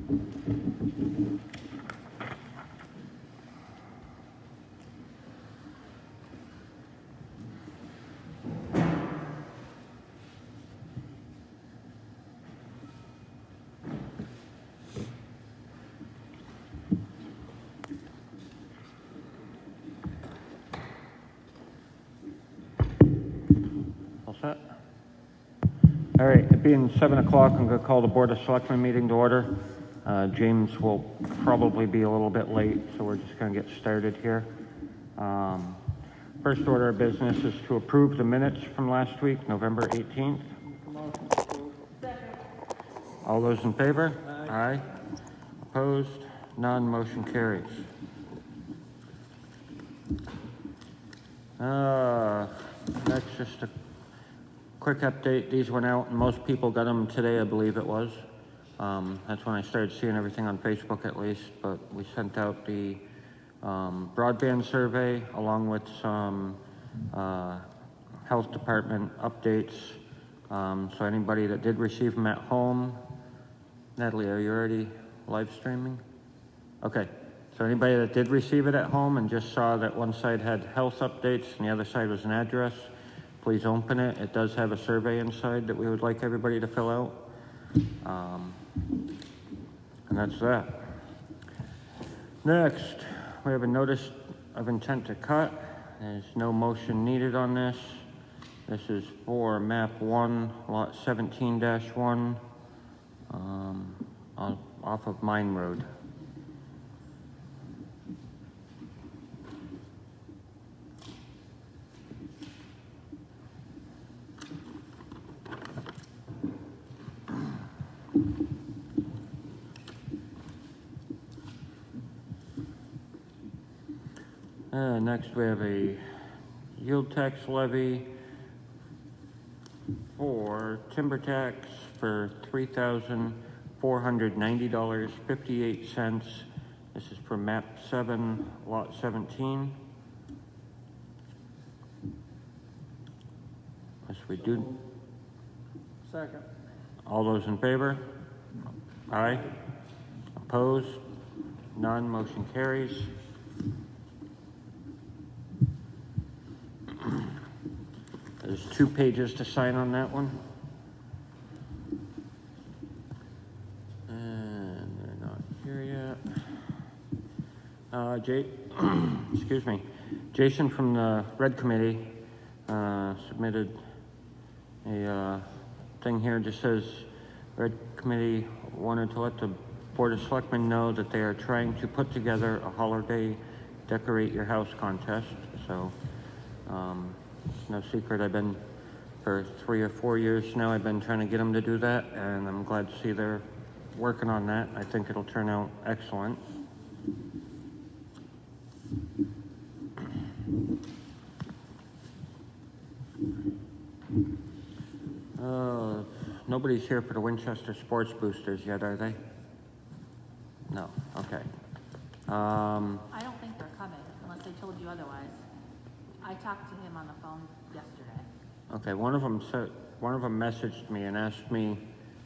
All set? All right, it being 7 o'clock, I'm going to call the Board of Selectmen meeting to order. James will probably be a little bit late, so we're just going to get started here. First order of business is to approve the minutes from last week, November 18th. All those in favor? Aye. Opposed? None. Motion carries. That's just a quick update. These went out, and most people got them today, I believe it was. That's when I started seeing everything on Facebook, at least. But we sent out the broadband survey along with some health department updates. So anybody that did receive them at home, Natalie, are you already live streaming? Okay. So anybody that did receive it at home and just saw that one side had health updates and the other side was an address, please open it. It does have a survey inside that we would like everybody to fill out. And that's that. Next, we have a notice of intent to cut. There's no motion needed on this. This is for map 1, lot 17-1, off of Mine Road. Next we have a yield tax levy for timber tax for $3,490.58. This is for map 7, lot 17. Yes, we do. Second. All those in favor? Aye. Opposed? None. Motion carries. There's 2 pages to sign on that one. And they're not here yet. Excuse me. Jason from the Red Committee submitted a thing here. Just says Red Committee wanted to let the Board of Selectmen know that they are trying to put together a holiday decorate your house contest. So it's no secret, for 3 or 4 years now, I've been trying to get them to do that, and I'm glad to see they're working on that. I think it'll turn out excellent. Nobody's here for the Winchester Sports Boosters yet, are they? No, okay. I don't think they're coming, unless they told you otherwise. I talked to him on the phone yesterday. Okay, one of them messaged me and asked me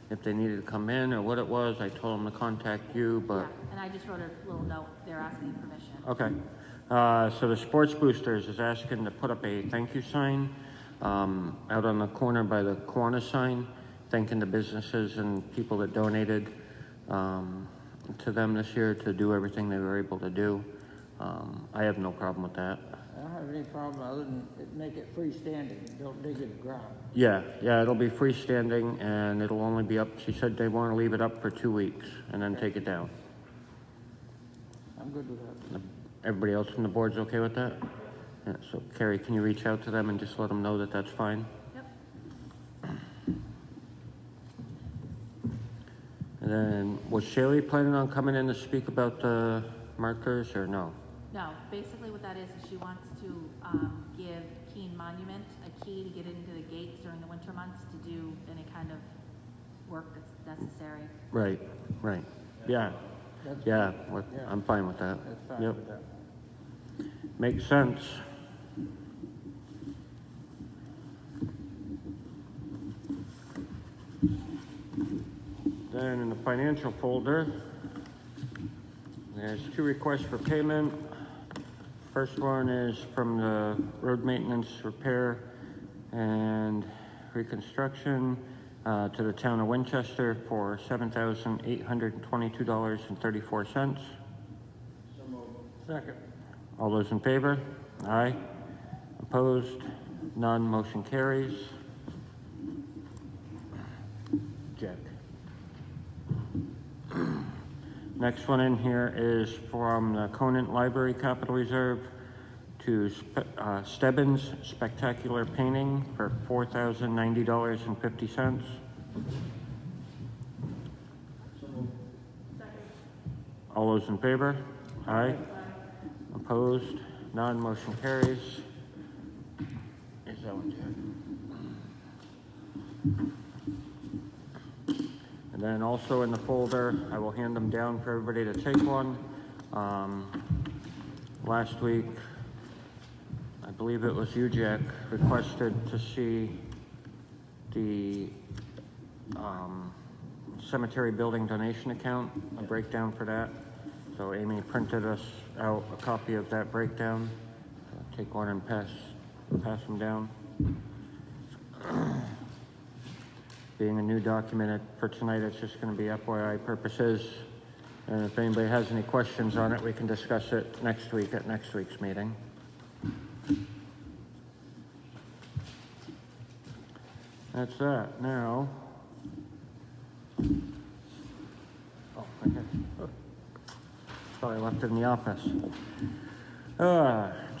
if they needed to come in or what it was. I told them to contact you, but... Yeah, and I just wrote a little note. They're asking permission. Okay. So the Sports Boosters is asking to put up a thank you sign out on the corner by the Kiwanis sign, thanking the businesses and people that donated to them this year to do everything they were able to do. I have no problem with that. I don't have any problem other than make it freestanding. Don't dig in the ground. Yeah, it'll be freestanding and it'll only be up, she said they want to leave it up for 2 weeks and then take it down. I'm good with that. Everybody else from the board's okay with that? Yeah, so Carrie, can you reach out to them and just let them know that that's fine? Yep. And then, was Shaylee planning on coming in to speak about the markers or no? No, basically what that is she wants to give Keene Monument a key to get into the gates during the winter months to do any kind of work that's necessary. Right. Yeah. Yeah, I'm fine with that. That's fine Yep. with that. Makes sense. then in the financial folder, there's 2 requests for payment. First one is from the road maintenance repair and reconstruction to the town of Winchester for $7,822.34. Second. All those in favor? Aye. Opposed? None. Motion carries. Jack. Next one in here is from the Conant Library Capital Reserve to Stebbins Spectacular Painting for $4,090.50. All those in favor? Aye. Opposed? None. Motion carries. Is that one, Jack? And then also in the folder, I will hand them down for everybody to take one. Last week, I believe it was you, Jack, requested to see the cemetery building donation account, a breakdown for that. So Amy printed us out a copy of that breakdown. Take one and pass them down. Being a new document for tonight, it's just going to be FYI purposes. And if anybody has any questions on it, we can discuss it next week at next week's meeting. That's that. Now, oh, right here. Sorry, I left it in the office.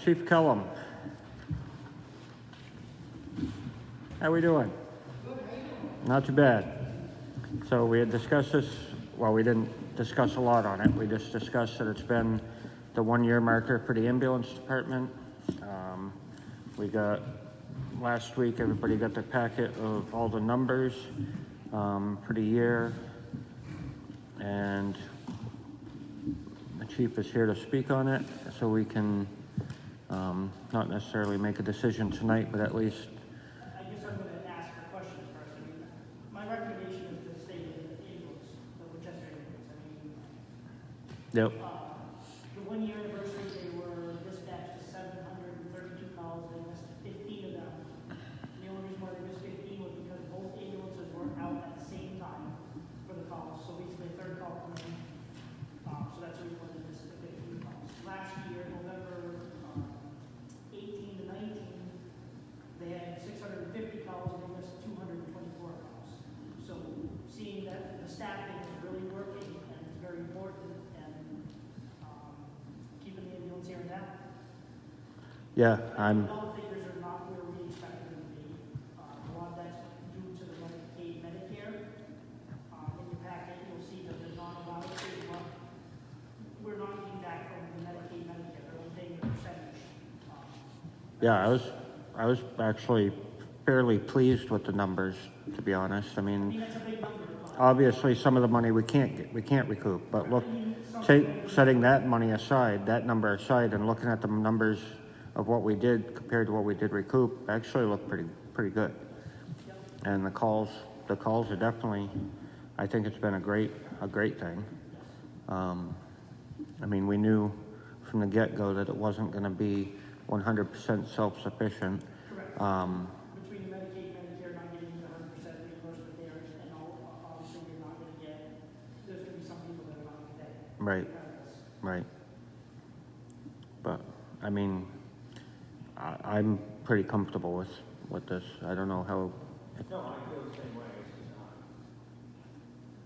Chief Kellum. How we doing? Not too bad. So we had discussed this, well, we didn't discuss a lot on it. We just discussed that it's been the 1-year marker for the ambulance department. We got, last week, everybody got their packet of all the numbers for the year. And the chief is here to speak on it, so we can not necessarily make a decision tonight, but at least. I guess I'm going to ask for questions first. I mean, my recommendation is to stay in the ambulance, the Winchester ambulance. I mean, Yep. the 1-year anniversary, they were dispatched to 732 calls. They missed 15 of them. The only reason why they missed 15 was because both ambulances were out at the same time for the calls. So basically, a third call coming in. So that's the reason why they missed the 15 calls. Last year, November 18 to 19, they had 650 calls and they missed 224 calls. So seeing that the staffing is really working and it's very important and keeping the ambulance here and now. Yeah, I'm. All the figures are not where we expected them to be. A lot of that's due to the Medicaid, Medicare. In your packet, you'll see that the non-allowances, we're not getting back from the Medicaid, Medicare. They're only paying a percentage. Yeah, I was actually fairly pleased with the numbers, to be honest. I I mean, mean, that's a big number. obviously some of the money we can't recoup, but look, setting that money aside, that number aside, and looking at the numbers of what we did compared to what we did recoup, actually look pretty good. And the calls are definitely, I think it's been a great thing. I mean, we knew from the get-go that it wasn't going to be 100% self-sufficient. Correct. Between the Medicaid, Medicare not getting the 100% reimbursement there, and obviously you're not going to get, there's going to be some people that are not going to pay. Right, right. But, I mean, I'm pretty comfortable with this. I don't know how. No, I feel the same way.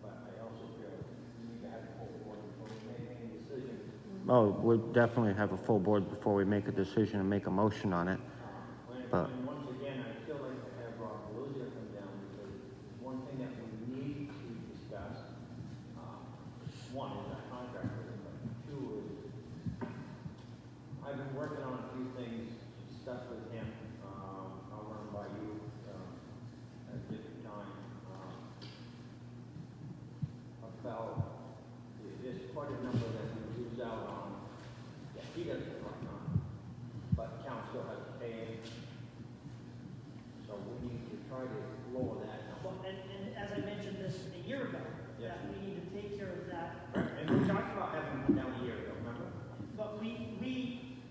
But I also feel we need to have a full board before we make any decision. Oh, we'll definitely have a full board before we make a decision and make a motion on it. But And once again, I still like to have Rob Beluzia come down because one thing that we need to discuss, one is our contract with him, but two is I've been working on a few things, stuff with him. I'll run by you at a different time. About there's quite a number that we lose out on that he doesn't run on, but the town still has to pay him. So we need to try to lower that number. Well, and as I mentioned this a year ago, Yeah. we need to take care of that. And we talked about having him come down a year ago, remember? But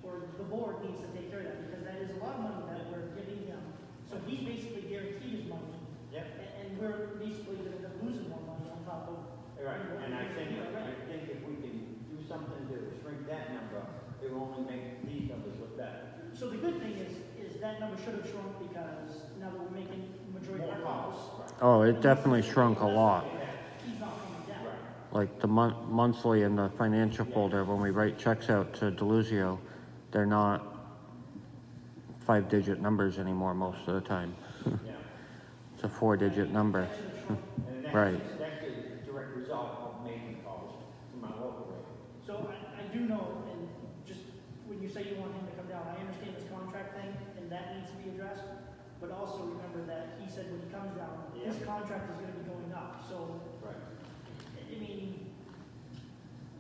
or the board needs to take care of that, because that is a lot of money that we're giving him. So he's basically guaranteed his money, Yeah. and we're basically gonna end up losing more money on top of. Right, and I think Right. if we can do something to shrink that number, it will only make these numbers look better. So the good thing is that number should have shrunk, because now that we're making the majority of our calls, Oh, it definitely shrunk a lot. he's not coming down. Like the monthly in the financial folder, when we write checks out to Deluzio, they're not 5-digit numbers anymore most of the time. Yeah. It's a 4-digit number. And Right. that's a direct result of making calls from our local rate. So I do know, and just when you say you want him to come down, I understand this contract thing, and that needs to be addressed. But also remember that he said when he comes down, his contract is gonna be going up, so, Right. I mean,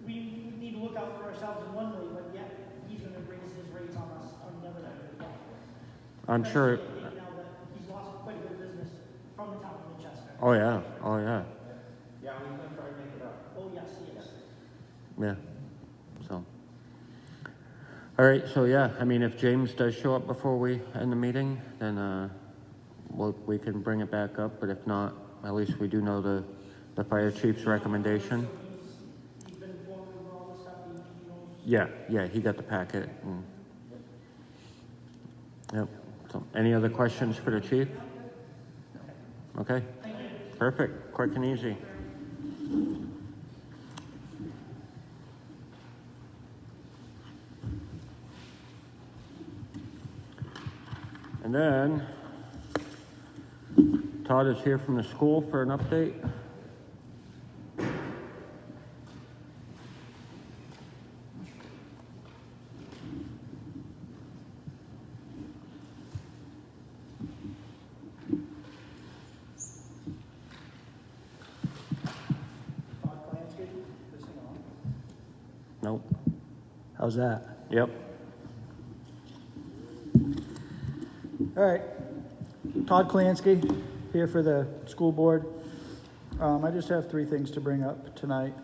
we need to look out for ourselves in one way, but yet he's gonna raise his rates on us on the other end as well. I'm sure, Especially now that he's lost quite a bit of business from the town of Winchester. oh yeah, oh yeah, Yeah, we're gonna try to make it up. Oh, yes, he is. yeah, so. All right, so yeah, I mean, if James does show up before we end the meeting, then, we can bring it back up, but if not, at least we do know the fire chief's recommendation. He's been informed of all this stuff, he knows. Yeah, he got the packet. And, yep. So, any other questions for the chief? Okay. Perfect. Quick and easy. And then Todd is here from the school for an update. Todd Klansky, this thing on? Nope. How's that? Yep. All right. Todd Klansky, here for the school board. I just have 3 things to bring up tonight.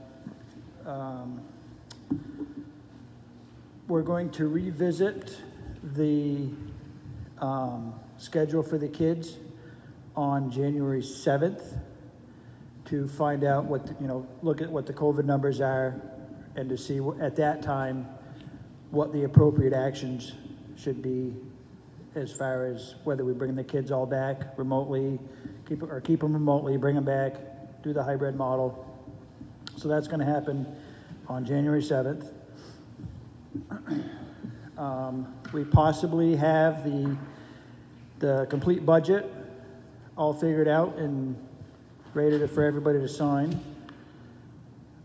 We're going to revisit the schedule for the kids on January 7th to find out what, look at what the COVID numbers are and to see at that time what the appropriate actions should be as far as whether we bring the kids all back remotely, keep them remotely, bring them back, do the hybrid model. So that's going to happen on January 7th. We possibly have the complete budget all figured out and ready for everybody to sign.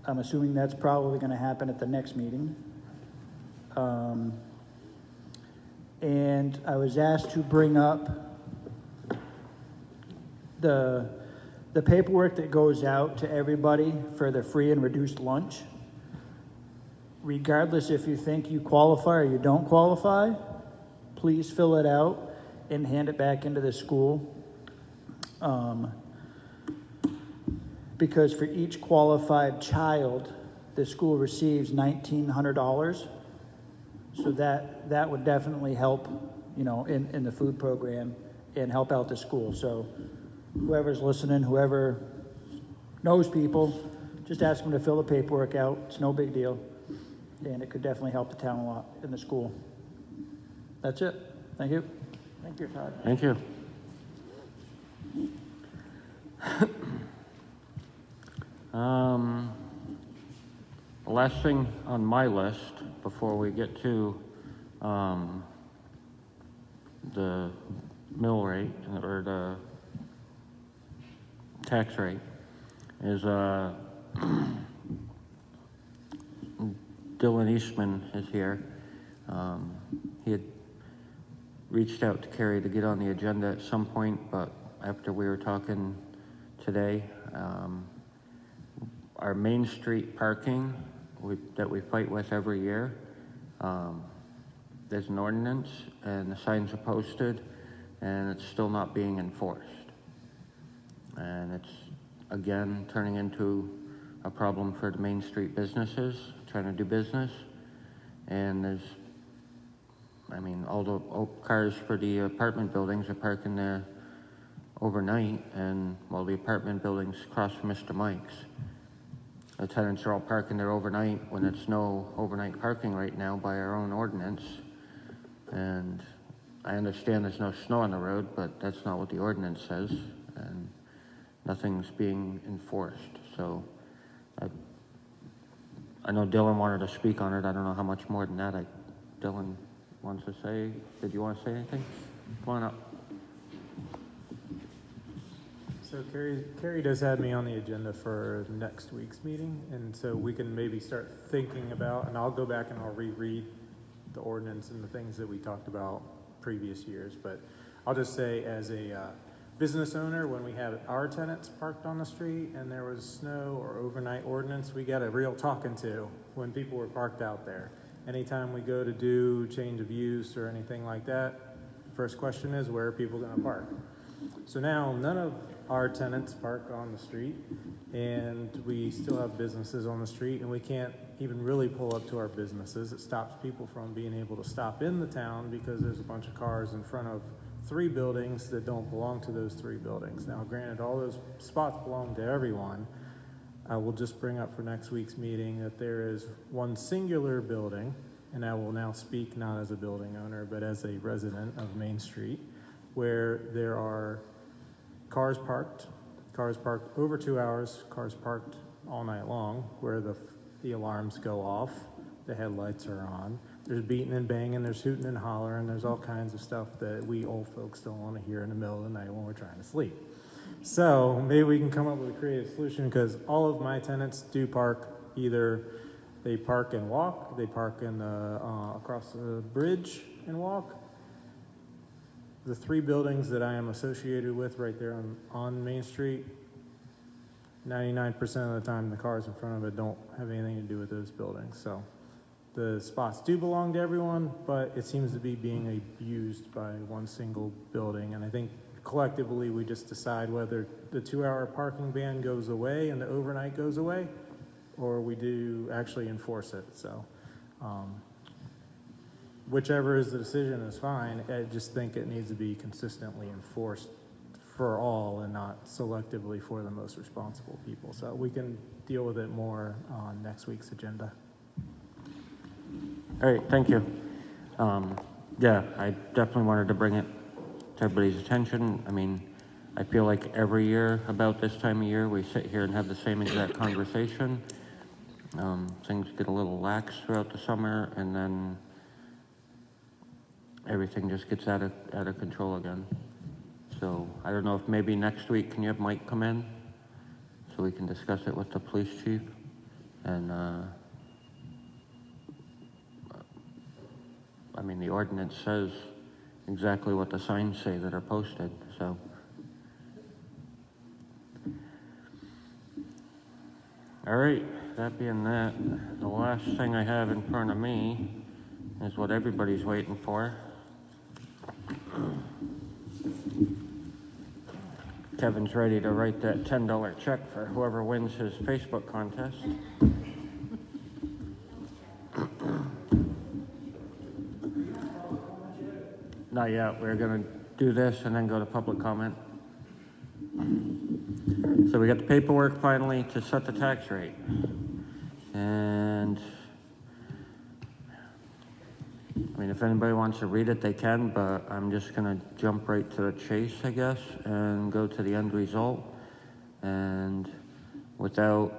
I'm assuming that's probably going to happen at the next meeting. And I was asked to bring up the paperwork that goes out to everybody for the free and reduced lunch. Regardless if you think you qualify or you don't qualify, please fill it out and hand it back into the school. Because for each qualified child, the school receives $1,900. So that would definitely help, in the food program and help out the school. So whoever's listening, whoever knows people, just ask them to fill the paperwork out. It's no big deal. And it could definitely help the town a lot in the school. That's it. Thank you. Thank you, Todd. Thank you. The last thing on my list before we get to the mill rate or the tax rate is Dylan Eastman is here. He had reached out to Carrie to get on the agenda at some point, but after we were talking today, our Main Street parking that we fight with every year, there's an ordinance and the signs are posted and it's still not being enforced. And it's, again, turning into a problem for the Main Street businesses trying to do business. And there's, I mean, all the cars for the apartment buildings are parking there overnight, and while the apartment buildings across from Mr. Mike's, the tenants are all parking there overnight when it's no overnight parking right now by our own ordinance. And I understand there's no snow on the road, but that's not what the ordinance says, and nothing's being enforced. So I know Dylan wanted to speak on it. I don't know how much more than that Dylan wants to say. Did you want to say anything? Come on up. So Carrie does have me on the agenda for next week's meeting, and so we can maybe start thinking about, and I'll go back and I'll reread the ordinance and the things that we talked about previous years, but I'll just say as a business owner, when we have our tenants parked on the street and there was snow or overnight ordinance, we got a real talking to when people were parked out there. Anytime we go to do change of use or anything like that, first question is, where are people gonna park? So now none of our tenants park on the street, and we still have businesses on the street, and we can't even really pull up to our businesses. It stops people from being able to stop in the town because there's a bunch of cars in front of 3 buildings that don't belong to those 3 buildings. Now, granted, all those spots belong to everyone. I will just bring up for next week's meeting that there is one singular building, and I will now speak not as a building owner, but as a resident of Main Street, where there are cars parked over 2 hours, cars parked all night long, where the alarms go off, the headlights are on, there's beating and banging, there's hooting and hollering, there's all kinds of stuff that we old folks don't want to hear in the middle of the night when we're trying to sleep. So maybe we can come up with a creative solution, because all of my tenants do park, either they park and walk, they park in across the bridge and walk. The 3 buildings that I am associated with right there on Main Street, 99% of the time the cars in front of it don't have anything to do with those buildings. So the spots do belong to everyone, but it seems to be being abused by one single building. And I think collectively we just decide whether the 2-hour parking ban goes away and the overnight goes away, or we do actually enforce it. So whichever is the decision is fine. I just think it needs to be consistently enforced for all and not selectively for the most responsible people. So we can deal with it more on next week's agenda. All right, thank you. Yeah, I definitely wanted to bring it to everybody's attention. I mean, I feel like every year about this time of year, we sit here and have the same exact conversation. Things get a little lax throughout the summer, and then everything just gets out of control again. So I don't know if maybe next week, can you have Mike come in so we can discuss it with the police chief? And I mean, the ordinance says exactly what the signs say that are posted, so. All right, that being that, the last thing I have in front of me is what everybody's waiting for. Kevin's ready to write that $10 check for whoever wins his Facebook contest. Not yet. We're going to do this and then go to public comment. So we got the paperwork finally to set the tax rate. And I mean, if anybody wants to read it, they can, but I'm just going to jump right to the chase, I guess, and go to the end result. And without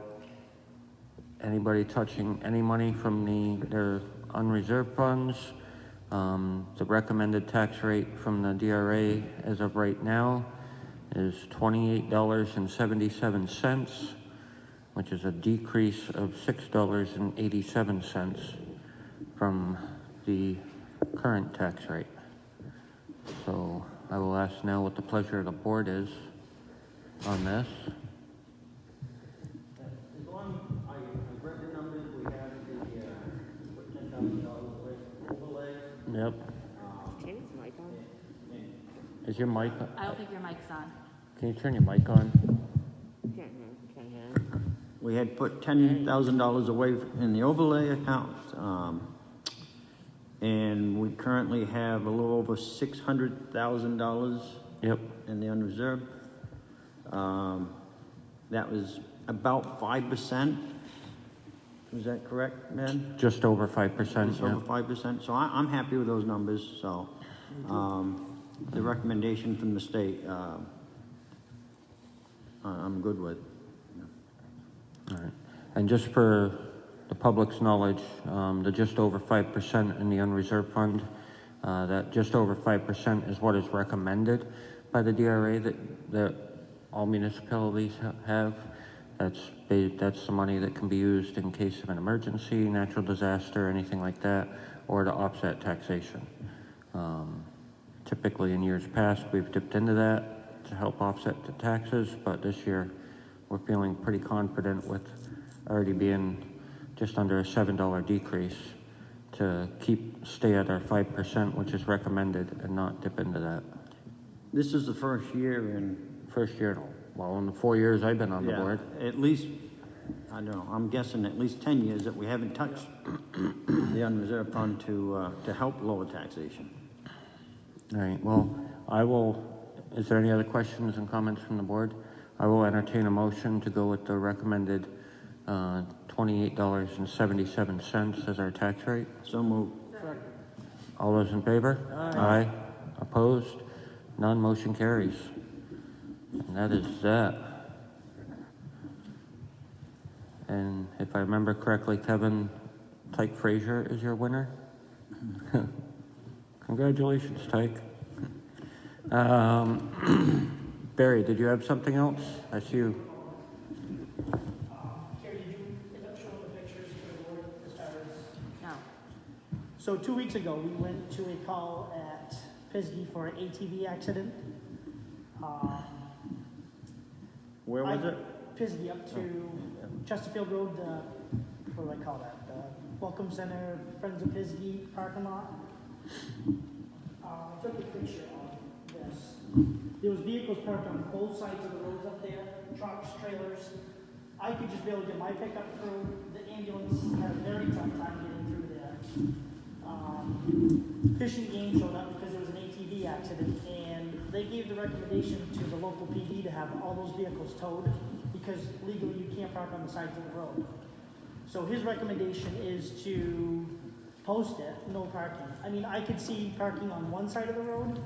anybody touching any money from their unreserved funds, the recommended tax rate from the DRA as of right now is $28.77, which is a decrease of $6.87 from the current tax rate. So I will ask now what the pleasure of the board is on this. As long, I read the numbers, we have the $10,000 overlay. Yep. Is your mic on? I don't think your mic's on. Can you turn your mic on? We had put $10,000 away in the overlay account, and we currently have a little over $600,000 Yep, in the unreserved. That was about 5%. Is that correct, Ned? just over 5%, Just yeah. over 5%. So I'm happy with those numbers, so, the recommendation from the state, I'm good with. All right. And just for the public's knowledge, the just over 5% in the unreserved fund, that just over 5% is what is recommended by the DRA that all municipalities have. That's the money that can be used in case of an emergency, natural disaster, anything like that, or to offset taxation. Typically in years past, we've dipped into that to help offset the taxes, but this year we're feeling pretty confident with already being just under a $7 decrease to stay at our 5%, which is recommended, and not dip into that. This is the first year in, First year, well, in the 4 years I've been on the yeah, board. at least, I don't know, I'm guessing at least 10 years that we haven't touched the unreserved fund to help lower taxation. All right, well, is there any other questions and comments from the board? I will entertain a motion to go with the recommended $28.77 as our tax rate. So moved. All those in favor? Aye. Opposed? None, motion carries. And that is that. And if I remember correctly, Kevin, Tyke Frazier is your winner? Congratulations, Tyke. Barry, did you have something else? I see you. Carrie, did you end up showing the pictures for the board as far as? No. So 2 weeks ago, we went to a call at Pisgah for an ATV accident. Where was it? Pisgah up to Chesterfield Road, what do I call that? The Welcome Center, Friends of Pisgah parking lot. I took a picture of this. There was vehicles parked on both sides of the roads up there, trucks, trailers. I could just barely get my pickup through. The ambulance had a very tough time getting through there. Fish and Game showed up because there was an ATV accident, and they gave the recommendation to the local PD to have all those vehicles towed because legally you can't park on the sides of the road. So his recommendation is to post it, no parking. I mean, I could see parking on one side of the road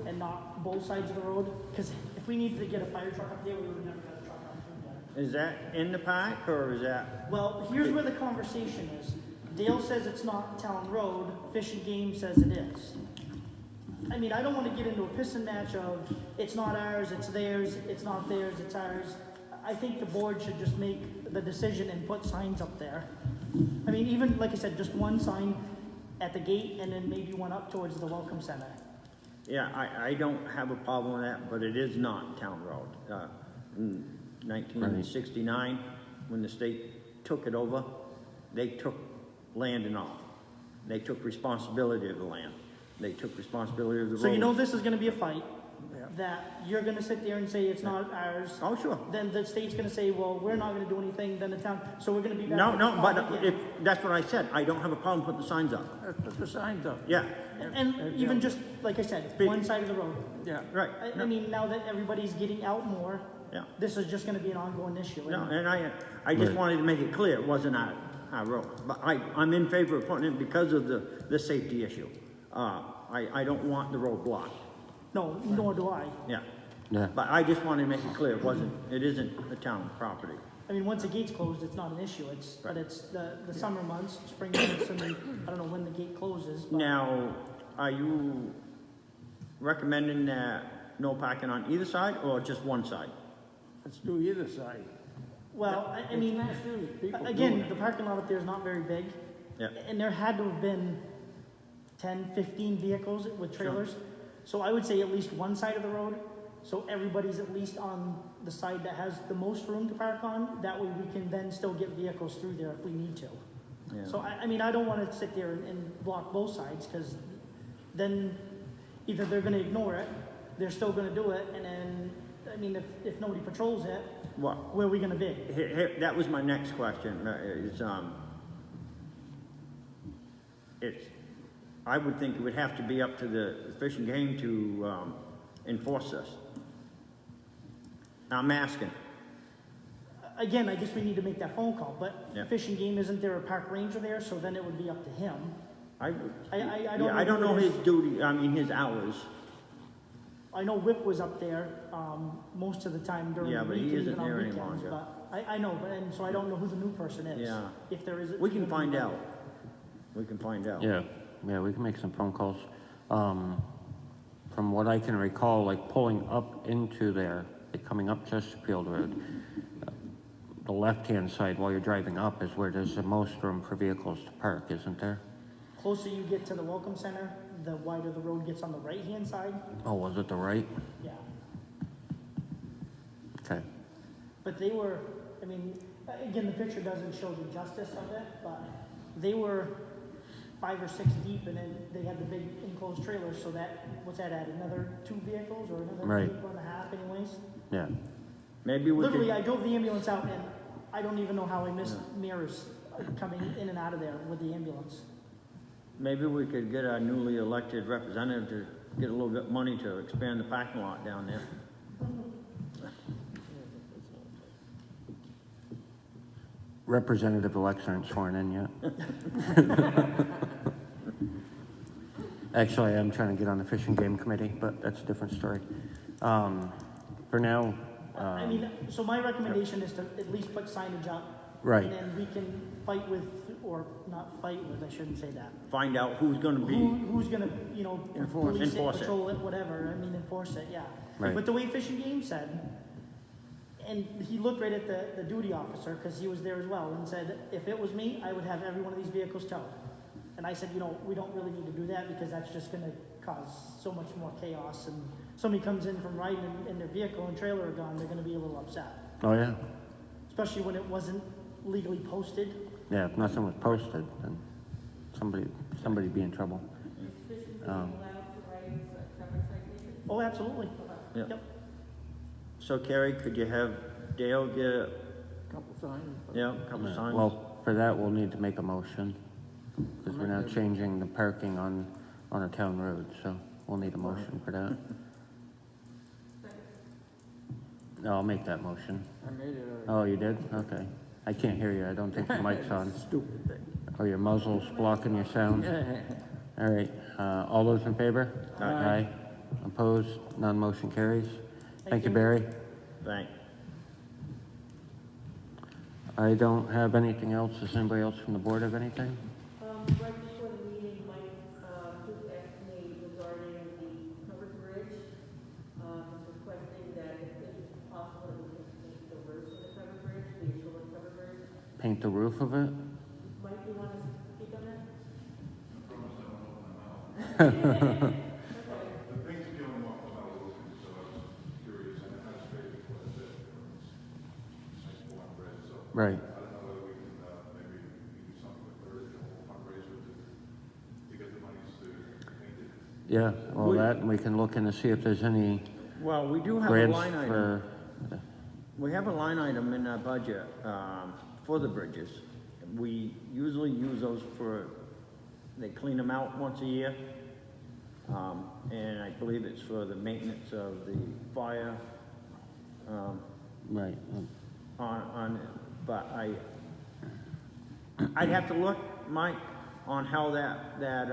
and not both sides of the road, because if we needed to get a fire truck up there, we would never get a truck up through there. Is that in the park, or is that? Well, here's where the conversation is. Dale says it's not town road, Fish and Game says it is. I mean, I don't want to get into a pissing match of, it's not ours, it's theirs, it's not theirs, it's ours. I think the board should just make the decision and put signs up there. I mean, even, like I said, just one sign at the gate and then maybe one up towards the Welcome Center. Yeah, I don't have a problem with that, but it is not town road. In 1969, when the state took it over, they took land and all. They took responsibility of the land. They took responsibility of the road. So you know this is gonna be a fight, that you're gonna sit there and say it's not ours. Oh, sure. Then the state's gonna say, well, we're not gonna do anything, then the town, so we're gonna be back. No, to no, the but top if, again. that's what I said. I don't have a problem putting the signs up. Put the signs up. Yeah, And even just, like I said, one side of the road. Yeah. right. I mean, now that everybody's getting out more, Yeah. this is just gonna be an ongoing issue. No, and I just wanted to make it clear, it wasn't our road. But I'm in favor of putting it because of the safety issue. I don't want the road blocked, No, nor do I. yeah. Yeah. But I just wanted to make it clear, it isn't the town property. I mean, once the gate's closed, it's not an issue, but it's the summer months, spring months, and I don't know when the gate closes, but. Now, are you recommending that no parking on either side or just one side? Let's do either side. Well, I mean, People again, doing it. the parking lot up there is not very big. Yeah. And there had to have been 10, 15 vehicles with trailers. So I would say at least one side of the road, so everybody's at least on the side that has the most room to park on. That way we can then still get vehicles through there if we need to. Yeah. So I mean, I don't want to sit there and block both sides, because then either they're gonna ignore it, they're still gonna do it, and then, I mean, if nobody patrols it, Well, where are we gonna be? that was my next question, it's, I would think it would have to be up to the Fish and Game to, enforce this. I'm asking. Again, I guess we need to make that phone call, but Yeah. Fish and Game, isn't there a park ranger there, so then it would be up to him. I I yeah, I don't know who it his is. duty, I mean, his hours. I know Whip was up there, most of the time during Yeah, the but he week and isn't even on there any weekends, longer. but I know, but, and so I don't know who the new person is. Yeah. If there is. We can find out. We can find out. Yeah, yeah, we can make some phone calls. From what I can recall, like pulling up into there, like coming up Chesterfield Road, the left-hand side while you're driving up is where there's the most room for vehicles to park, isn't there? Closer you get to the Welcome Center, the wider the road gets on the right-hand side, Oh, was it the right? yeah. Okay, But they were, I mean, again, the picture doesn't show the justice of it, but they were 5 or 6 deep, and then they had the big enclosed trailer, so that, what's that add, another 2 vehicles, or another Right. vehicle and a half anyways? yeah, Maybe we Literally, I could, drove the ambulance out, and I don't even know how I missed mirrors coming in and out of there with the ambulance. maybe we could get our newly elected representative to get a little bit money to expand the parking lot down there. representative-elects aren't sworn in yet. Actually, I'm trying to get on the Fish and Game Committee, but that's a different story. For now, I mean, so my recommendation is to at least put signage up. Right. And then we can fight with, or not fight with, I shouldn't say that. Find out who's gonna be, Who's gonna, you know, Enforce police it, it. patrol it, whatever, I mean, enforce it, yeah. Right. But the way Fish and Game said, and he looked right at the duty officer, because he was there as well, and said, if it was me, I would have every one of these vehicles towed. And I said, you know, we don't really need to do that, because that's just gonna cause so much more chaos, and somebody comes in from riding and their vehicle and trailer are gone, they're gonna be a little upset. oh yeah, Especially when it wasn't legally posted. yeah, if nothing was posted, then somebody'd be in trouble. Um, Oh, absolutely. Yeah. Yep. so Carrie, could you have Dale get, Couple signs. yeah, a couple signs? Well, for that, we'll need to make a motion, because we're now changing the parking on a town road, so we'll need a motion for that. No, I'll make that motion. I made it already. Oh, you did? Okay. I can't hear you, I don't think the mic's on. Stupid thing. Oh, your muzzle's blocking your sound? All right, all those in favor? Aye. Opposed? None motion carries. Thank you, you. Barry. Thanks. I don't have anything else. Does anybody else from the board have anything? Right before the meeting, Mike, just asked me regarding the covered bridge, requesting that if it's possible, we can paint the roof of the covered bridge, the Ashland covered bridge. Paint the roof of it? Mike, you want to speak on that? The paint's peeling off the metal roofing, so I was curious, and it has faded quite a bit from its nice warm red, so Right. I don't know whether we can, maybe do something with the original fundraiser to get the monies to paint it. Yeah, well, that, and we can look in to see if there's any Well, we do have a grants line item. for, We have a line item in our budget, for the bridges. We usually use those for, they clean them out once a year. And I believe it's for the maintenance of the fire, right. on, but I'd have to look, Mike, on how that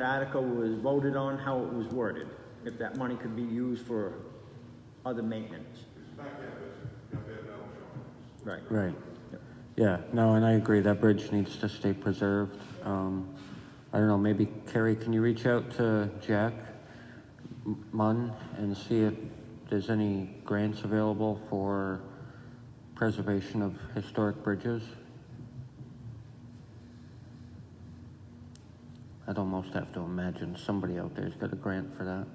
article was voted on, how it was worded, if that money could be used for other maintenance. It's back there, but got that metal showing. Right. Right. Yeah, no, and I agree, that bridge needs to stay preserved. I don't know, maybe Carrie, can you reach out to Jack Munn and see if there's any grants available for preservation of historic bridges? I'd almost have to imagine somebody out there's got a grant for that.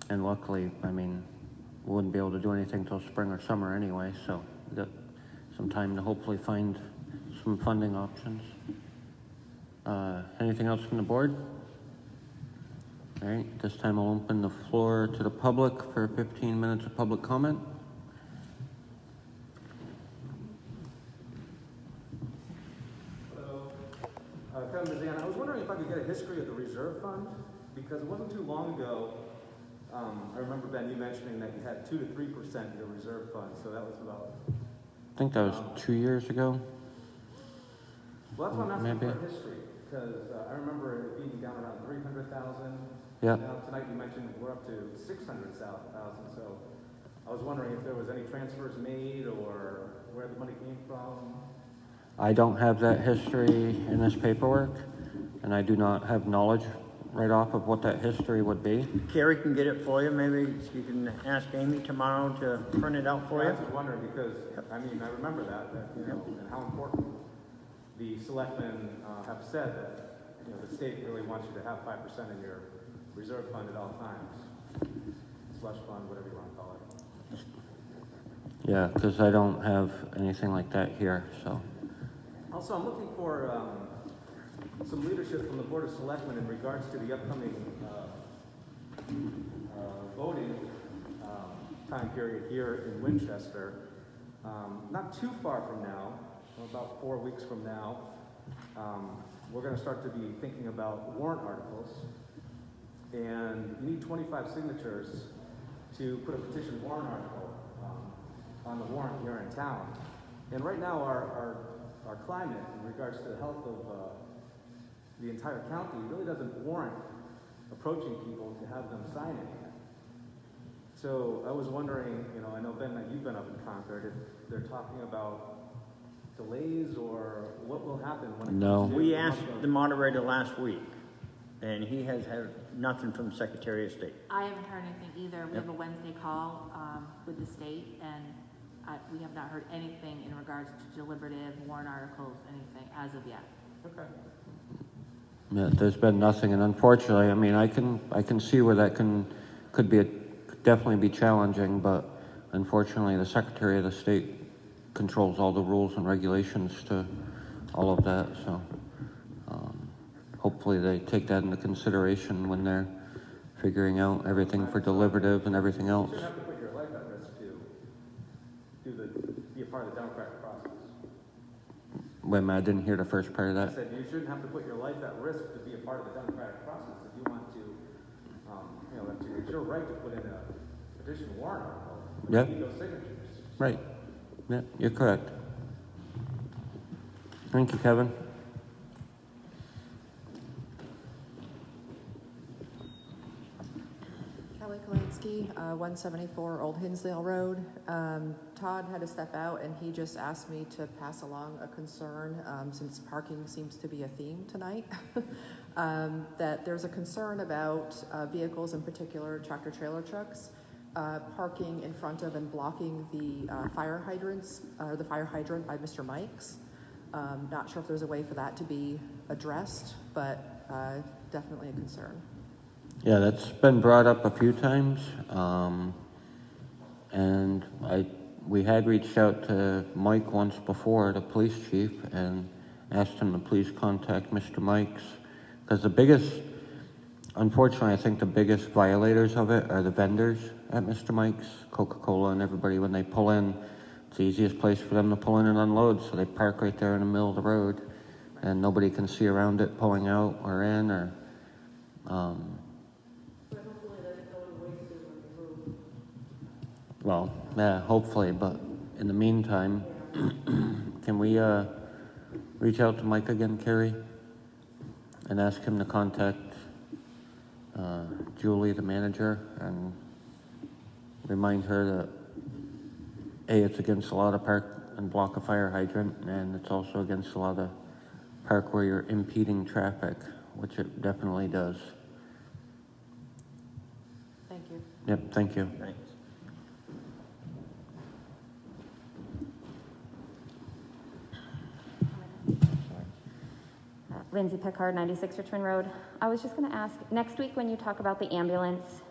And luckily, I mean, we wouldn't be able to do anything till spring or summer anyway, so we got some time to hopefully find some funding options. Anything else from the board? All right, this time I'll open the floor to the public for 15 minutes of public comment. Hello. Kevin Bazan, I was wondering if I could get a history of the reserve fund, because it wasn't too long ago, I remember, Ben, you mentioning that you had 2 to 3% in your reserve fund, so that was about, I think that was 2 years ago. well, that's what I'm asking Maybe. for a history, because I remember it being down around 300,000. Yep. Now, tonight you mentioned we're up to 600,000, so I was wondering if there was any transfers made or where the money came from. I don't have that history in this paperwork, and I do not have knowledge right off of what that history would be. Carrie can get it for you, maybe you can ask Amy tomorrow to print it out for I you. was just wondering because, I mean, I remember that, you know, and how important the selectmen have said that, you know, the state really wants you to have 5% in your reserve fund at all times. Slush fund, whatever you want to call it. Yeah, because I don't have anything like that here, so. Also, I'm looking for some leadership from the Board of Selectmen in regards to the upcoming voting time period here in Winchester. Not too far from now, about 4 weeks from now, we're going to start to be thinking about warrant articles. And you need 25 signatures to put a petition warrant article on the warrant here in town. And right now, our climate in regards to the health of the entire county really doesn't warrant approaching people to have them sign it. So I was wondering, you know, I know, Ben, that you've been up in Concord, if they're talking about delays or what will happen when it No. comes to... We asked the moderator last week, and he has had nothing from Secretary of State. I haven't heard anything either. We have a Wednesday call with the state, and we have not heard anything in regards to deliberative, warrant articles, anything as of yet. Okay. Yeah, there's been nothing, and unfortunately, I mean, I can see where that could definitely be challenging, but unfortunately, the Secretary of the State controls all the rules and regulations to all of that, so hopefully they take that into consideration when they're figuring out everything for deliberative and everything else. You shouldn't have to put your life at risk to be a part of the democratic process. Wait a minute, I didn't hear the first part of I that. said you shouldn't have to put your life at risk to be a part of the democratic process. If you want to, you know, it's your right to put in a petition warrant article. Yep. You need those signatures. Right. Yeah, you're correct. Thank you, Kevin. Kelly Kalinsky, 174 Old Hinsdale Road. Todd had to step out, and he just asked me to pass along a concern, since parking seems to be a theme tonight, that there's a concern about vehicles, in particular tractor-trailer trucks, parking in front of and blocking the fire hydrants, or the fire hydrant by Mr. Mike's. Not sure if there's a way for that to be addressed, but definitely a concern. Yeah, that's been brought up a few times, and we had reached out to Mike once before, the police chief, and asked him to please contact Mr. Mike's, because unfortunately, I think the biggest violators of it are the vendors at Mr. Mike's, Coca-Cola and everybody. When they pull in, it's the easiest place for them to pull in and unload, so they park right there in the middle of the road, and nobody can see around it pulling out or in, or... But hopefully that's going away soon on the road. Well, yeah, hopefully, but in the meantime, can we reach out to Mike again, Carrie, and ask him to contact Julie, the manager, and remind her that A, it's against the law to park and block a fire hydrant, and it's also against the law to park where you're impeding traffic, which it definitely does. Thank you. Yep, thank you. Thanks. Lindsay Pickard, 96 Richmond Road. I was just going to ask, next week when you talk about the ambulance,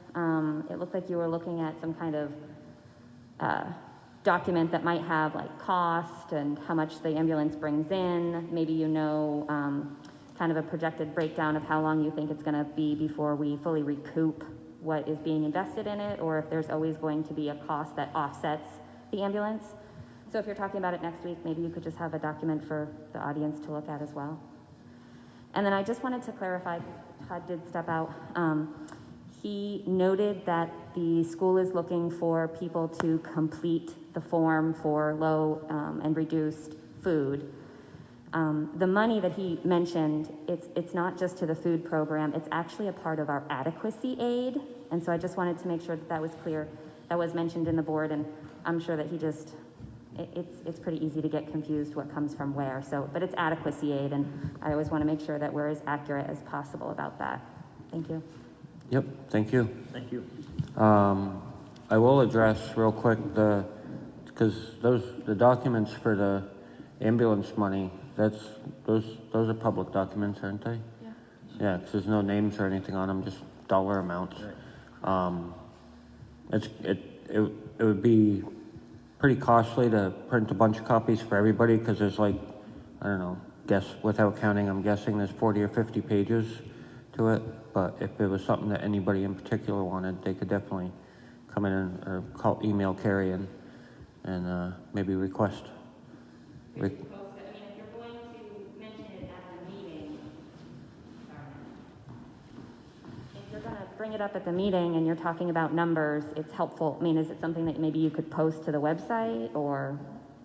it looked like you were looking at some kind of document that might have like cost and how much the ambulance brings in. Maybe you know kind of a projected breakdown of how long you think it's going to be before we fully recoup what is being invested in it, or if there's always going to be a cost that offsets the ambulance. So if you're talking about it next week, maybe you could just have a document for the audience to look at as well. And then I just wanted to clarify, Todd did step out. He noted that the school is looking for people to complete the form for low and reduced food. The money that he mentioned, it's not just to the food program, it's actually a part of our adequacy aid. And so I just wanted to make sure that that was clear. That was mentioned in the board, and I'm sure that he just, it's pretty easy to get confused what comes from where. So, but it's adequacy aid, and I always want to make sure that we're as accurate as possible about that. Thank you. Yep, thank you. Thank you. I will address real quick because the documents for the ambulance money, those are public documents, aren't they? Yeah. Yeah, 'cause there's no names or anything on them, just dollar amounts. It would be pretty costly to print a bunch of copies for everybody because there's like, I don't know, without counting, I'm guessing there's 40 or 50 pages to it. But if it was something that anybody in particular wanted, they could definitely come in or email Carrie and maybe request. I mean, if you're going to mention it at the meeting, if you're going to bring it up at the meeting and you're talking about numbers, it's helpful. I mean, is it something that maybe you could post to the website, or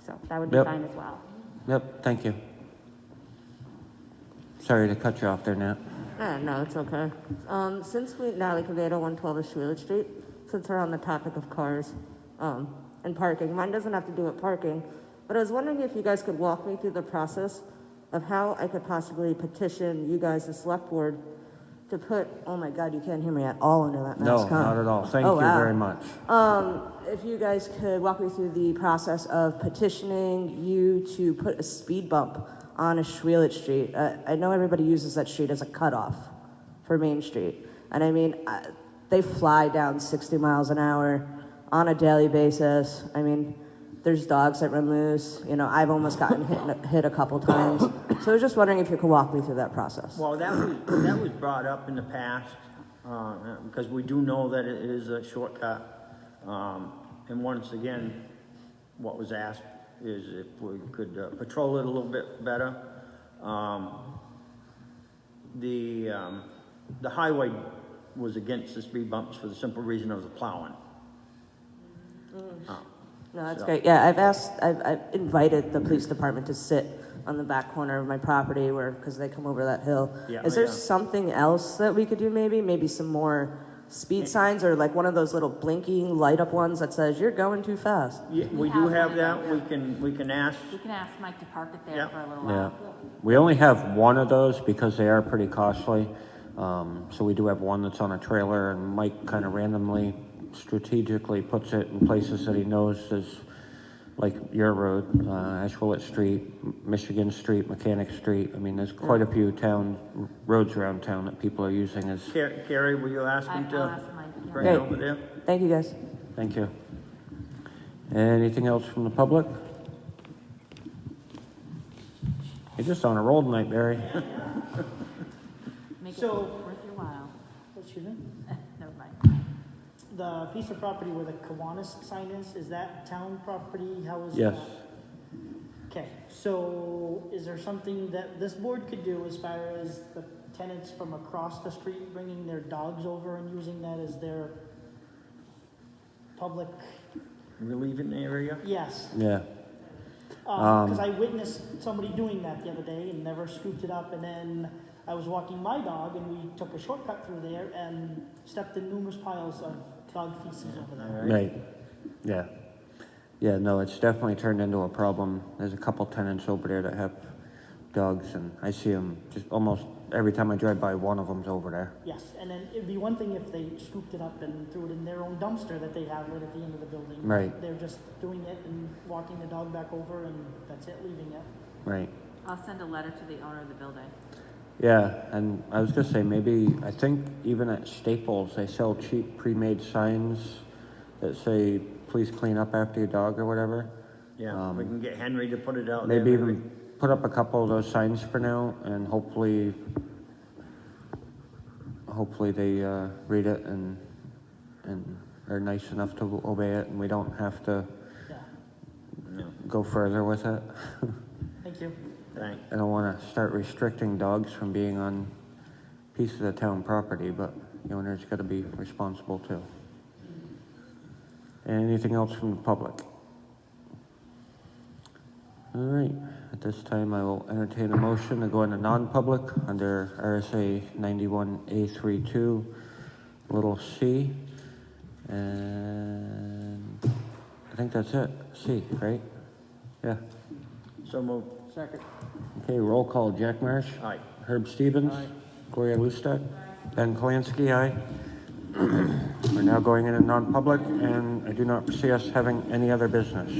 so that would be fine as well. Yep, thank you. Sorry to cut you off there, Nat. No, it's okay. Since Natalie Cavado, 112 of Schuyler Street, since we're on the topic of cars and parking, mine doesn't have to do with parking, but I was wondering if you guys could walk me through the process of how I could possibly petition you guys, the select board, to put, oh my God, you can't hear me at all under that No, mask, huh? not at all. Thank you wow. very much. If you guys could walk me through the process of petitioning you to put a speed bump on a Schuyler Street. I know everybody uses that street as a cutoff for Main Street. And I mean, they fly down 60 miles an hour on a daily basis. I mean, there's dogs that run loose. You know, I've almost gotten hit a couple times. So I was just wondering if you could walk me through that process. Well, that was brought up in the past, because we do know that it is a shortcut. And once again, what was asked is if we could patrol it a little bit better. The highway was against the speed bumps for the simple reason of the plowing. No, that's great. Yeah, I've invited the police department to sit on the back corner of my property because they come over that hill. Yeah, Is there yeah. something else that we could do maybe some more speed signs, or like one of those little blinking light up ones that says you're going too fast? Yeah, we do have that. We can ask. We can ask Mike to park it there Yeah. for a little Yeah, while. we only have one of those because they are pretty costly. So we do have one that's on a trailer, and Mike kind of randomly, strategically puts it in places that he knows is like your road, Ashwillet Street, Michigan Street, Mechanic Street. I mean, there's quite a few roads around town that people are using as. Carrie, will you ask him I'll to ask Mike, yeah. bring it over there? Thank you, guys. Thank you. Anything else from the public? You're just on a roll tonight, Barry. Make it So- worth your while. Excuse me? Never mind. The piece of property where the Kiwanis sign is that town property? How is Yes. that? Okay, so is there something that this board could do as far as the tenants from across the street bringing their dogs over and using that as their public, Relieving the area? yes. Yeah. Because I witnessed somebody doing that the other day and never scooped it up, and then I was walking my dog and we took a shortcut through there and stepped in numerous piles of dog feces over there. Right. Yeah. Yeah, no, it's definitely turned into a problem. There's a couple tenants over there that have dogs, and I see them just almost every time I drive by, one of them's over there. Yes, and then it'd be one thing if they scooped it up and threw it in their own dumpster that they have right at the end of the building. Right. They're just doing it and walking the dog back over, and that's it, leaving it. Right. I'll send a letter to the owner of the building. Yeah, and I was gonna say, maybe, I think even at Staples, they sell cheap pre-made signs that say, please clean up after your dog or whatever. Yeah, we can get Henry to put it out there. Maybe even put up a couple of those signs for now, and hopefully they read it and are nice enough to obey it, and we don't have to Yeah. go further with it. Thank you. Thanks. I don't want to start restricting dogs from being on pieces of town property, but the owner's got to be responsible too. Anything else from the public? All right, at this time I will entertain a motion to go into non-public under RSA 91A32, little c, and I think that's it, C, right? Yeah. So moved. Second. Okay, roll call, Jack Marsh? Aye. Herb Stevens? Aye. Gloria Lustad? Ben Kalansky, aye. We're now going into non-public, and I do not foresee us having any other business.